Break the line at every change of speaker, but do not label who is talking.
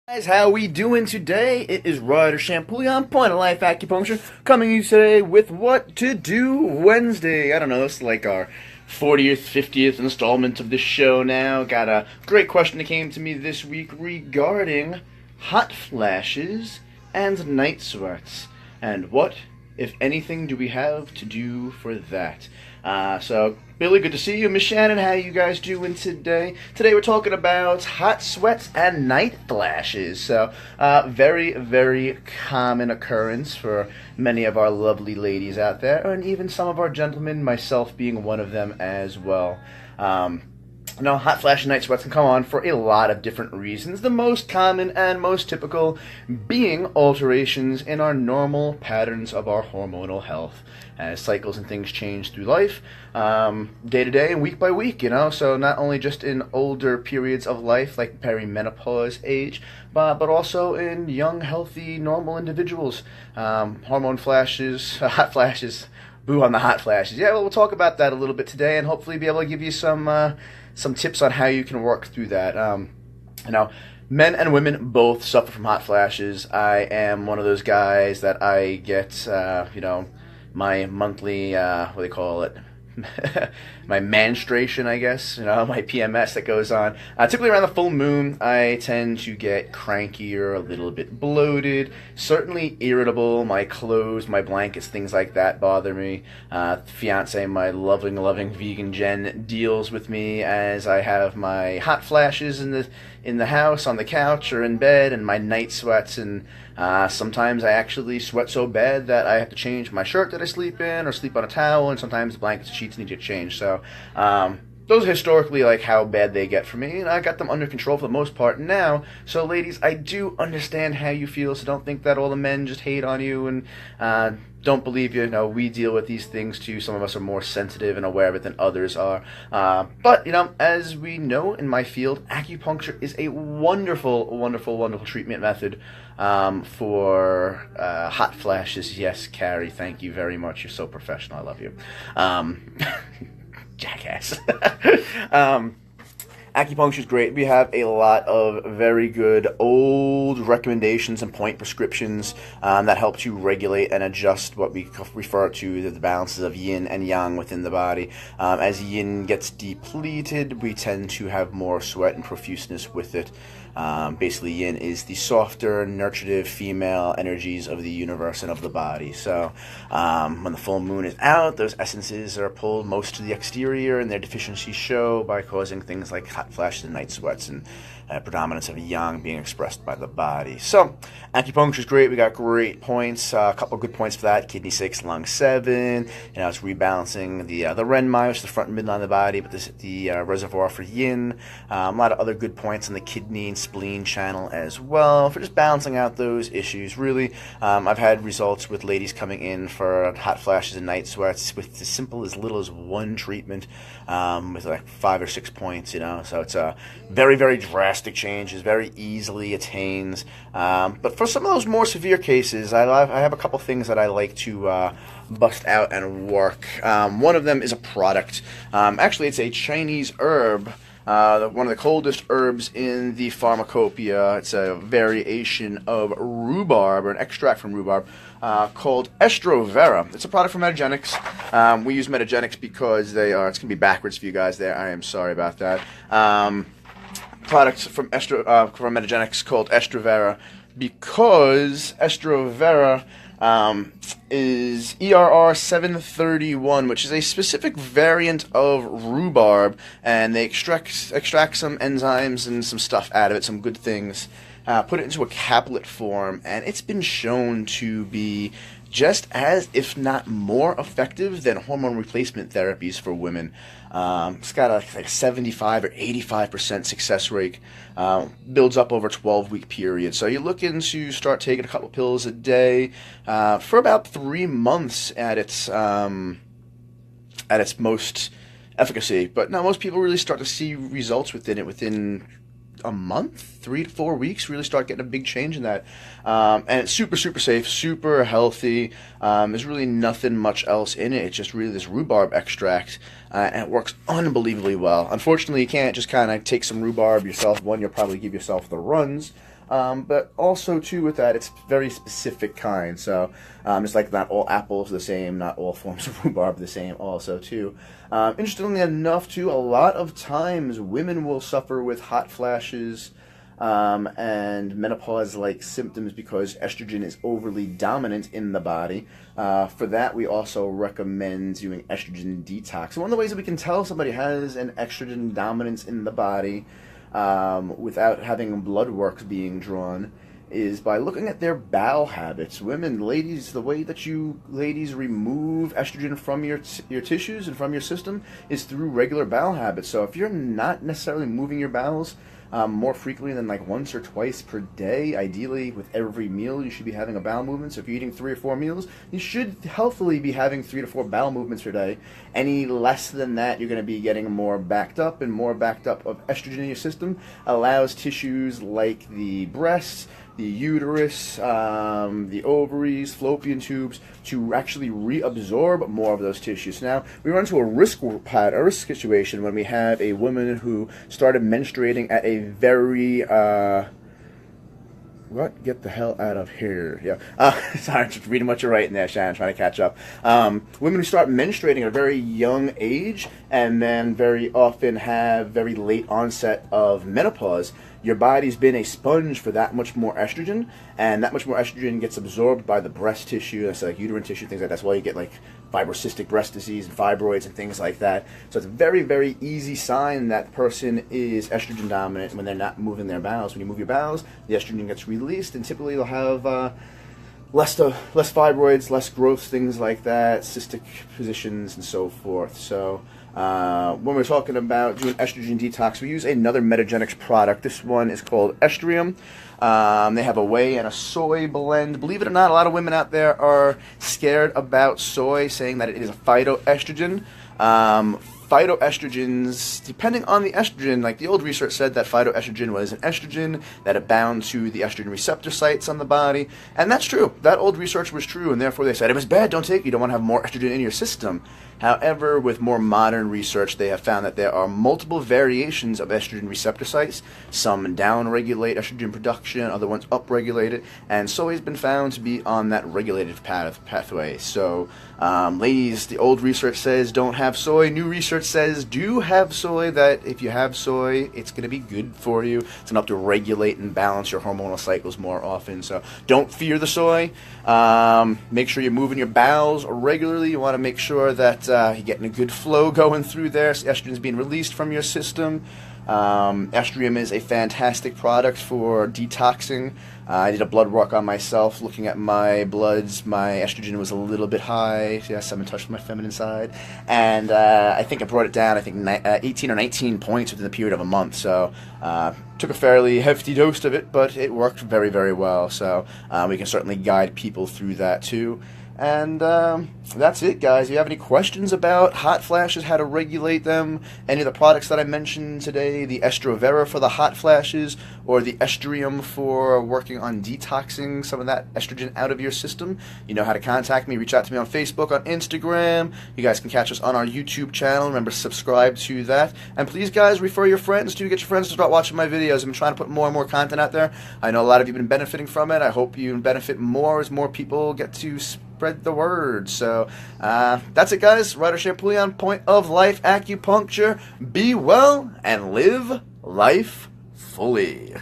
Guys, how we doing today? It is Ryder Champouillon, Point of Life Acupuncture, coming to you today with What to Do Wednesday. I don't know, it's like our 40th, 50th installment of this show now. Got a great question that came to me this week regarding hot flashes and night sweats. And what, if anything, do we have to do for that? So, Billy, good to see you. Miss Shannon, how you guys doing today? Today we're talking about hot sweats and night flashes. So, very, very common occurrence for many of our lovely ladies out there, and even some of our gentlemen, myself being one of them as well. Now, hot flash and night sweats can come on for a lot of different reasons. The most common and most typical being alterations in our normal patterns of our hormonal health as cycles and things change through life, day to day and week by week, so not only just in older periods of life like perimenopause age, but also in young, healthy, normal individuals. Hormone flashes, hot flashes, boo on the hot flashes. Yeah, well, we'll talk about that a little bit today and hopefully be able to give you some tips on how you can work through that. Men and women both suffer from hot flashes. I am one of those guys that I get, my monthly, what do they call it? My menstruation, I guess, my PMS that goes on. Typically around the full moon, I tend to get crankier, a little bit bloated, certainly irritable. My clothes, my blankets, things like that bother me. Fiance, my loving vegan Jen, deals with me as I have my hot flashes in the house, on the couch, or in bed, and my night sweats, and sometimes I actually sweat so bad that I have to change my shirt that I sleep in, or sleep on a towel, and sometimes the blankets and sheets need to get changed. So those are historically like how bad they get for me, and I got them under control for the most part now. So ladies, I do understand how you feel, so don't think that all the men just hate on you and don't believe you. No, we deal with these things too. Some of us are more sensitive and aware of it than others are. But as we know in my field, acupuncture is a wonderful treatment method for hot flashes. Yes, Carrie, thank you very much. You're so professional. I love you. Jackass. Acupuncture is great. We have a lot of very good old recommendations and point prescriptions that help to regulate and adjust what we refer to as the balances of yin and yang within the body. As yin gets depleted, we tend to have more sweat and profuseness with it. Basically, yin is the softer, nurturative female energies of the universe and of the body. So when the full moon is out, those essences are pulled most to the exterior, and their deficiencies show by causing things like hot flashes and night sweats and predominance of yang being expressed by the body. So acupuncture is great. We got great points, a couple of good points for that. Kidney 6, lung 7. It's rebalancing the renmai, which is the front and midline of the body, but the reservoir for yin. A lot of other good points on the kidney and spleen channel as well for just balancing out those issues. Really, I've had results with ladies coming in for hot flashes and night sweats with as simple as little as one treatment with like 5 or 6 points. So it's a very drastic changes, very easily attains. But for some of those more severe cases, I have a couple things that I like to bust out and work. One of them is a product. Actually, it's a Chinese herb. One of the coldest herbs in the pharmacopoeia. It's a variation of rhubarb, or an extract from rhubarb, called Estro Vera. It's a product from Metagenics. We use Metagenics because it's going to be backwards for you guys there. I am sorry about that. Product from Metagenics called Estro Vera because Estro Vera is ERR 731, which is a specific variant of rhubarb, and they extract some enzymes and some stuff out of it, some good things, put it into a caplet form, and it's been shown to be just as, if not more effective than hormone replacement therapies for women. It's got a 75 or 85% success rate, builds up over a 12-week period. So you're looking to start taking a couple pills a day for about 3 months at its most efficacy. But now most people really start to see results within a month, 3 to 4 weeks, really start getting a big change in that. And it's super safe, super healthy. There's really nothing much else in it. It's just really this rhubarb extract, and it works unbelievably well. Unfortunately, you can't just kind of take some rhubarb yourself. One, you'll probably give yourself the runs. But also, too, with that, it's very specific kind. So it's like not all apples are the same, not all forms of rhubarb are the same also, too. Interestingly enough, too, a lot of times women will suffer with hot flashes and menopause-like symptoms because estrogen is overly dominant in the body. For that, we also recommend doing estrogen detox. So one of the ways that we can tell somebody has an estrogen dominance in the body without having blood work being drawn is by looking at their bowel habits. Women, ladies, the way that you ladies remove estrogen from your tissues and from your system is through regular bowel habits. So if you're not necessarily moving your bowels more frequently than like once or twice per day, ideally with every meal you should be having a bowel movement. So if you're eating 3 or 4 meals, you should healthily be having 3 to 4 bowel movements per day. Any less than that, you're going to be getting more backed up, and more backed up of estrogen in your system allows tissues like the breasts, the uterus, the ovaries, fallopian tubes to actually reabsorb more of those tissues. Now, we run into a risk situation when we have a woman who started menstruating at a very get the hell out of here. Yeah. Sorry, just reading what you're writing there, Shannon, trying to catch up. Women who start menstruating at a very young age and then very often have very late onset of menopause, your body's been a sponge for that much more estrogen, and that much more estrogen gets absorbed by the breast tissue, that's like uterine tissue, things like that. That's why you get like fibrocystic breast disease and fibroids and things like that. So it's a very, very easy sign that person is estrogen dominant when they're not moving their bowels. When you move your bowels, the estrogen gets released, and typically they'll have less fibroids, less growth, things like that, cystic positions, and so forth. So when we're talking about doing estrogen detox, we use another Metagenics product. This one is called Estrium. They have a whey and a soy blend. Believe it or not, a lot of women out there are scared about soy, saying that it is a phytoestrogen. Phytoestrogens, depending on the estrogen, like the old research said that phytoestrogen was an estrogen, that it bound to the estrogen receptor sites on the body, and that's true. That old research was true, and therefore they said it was bad, don't take it, you don't want to have more estrogen in your system. However, with more modern research, they have found that there are multiple variations of estrogen receptor sites. Some down-regulate estrogen production, other ones up-regulate it, and soy has been found to be on that regulated pathway. So, ladies, the old research says don't have soy. New research says do have soy, that if you have soy, it's going to be good for you. It's going to help to regulate and balance your hormonal cycles more often. So don't fear the soy. Make sure you're moving your bowels regularly. You want to make sure that you're getting a good flow going through there, so estrogen is being released from your system. Estrium is a fantastic product for detoxing. I did a blood work on myself, looking at my bloods. My estrogen was a little bit high. Yes, I'm in touch with my feminine side. And I think I brought it down, 18 or 19 points within the period of a month. So took a fairly hefty dose of it, but it worked very, very well. So we can certainly guide people through that too. And that's it, guys. If you have any questions about hot flashes, how to regulate them, any of the products that I mentioned today, the Estrovera for the hot flashes, or the Estrium for working on detoxing some of that estrogen out of your system, you know how to contact me. Reach out to me on Facebook, on Instagram. You guys can catch us on our YouTube channel. Remember, subscribe to that. And please, guys, refer your friends to. Get your friends to start watching my videos. I'm trying to put more and more content out there. I know a lot of you have been benefiting from it. I hope you benefit more as more people get to spread the word. So that's it, guys. Ryder Champouillon, Point of Life Acupuncture. Be well and live life fully.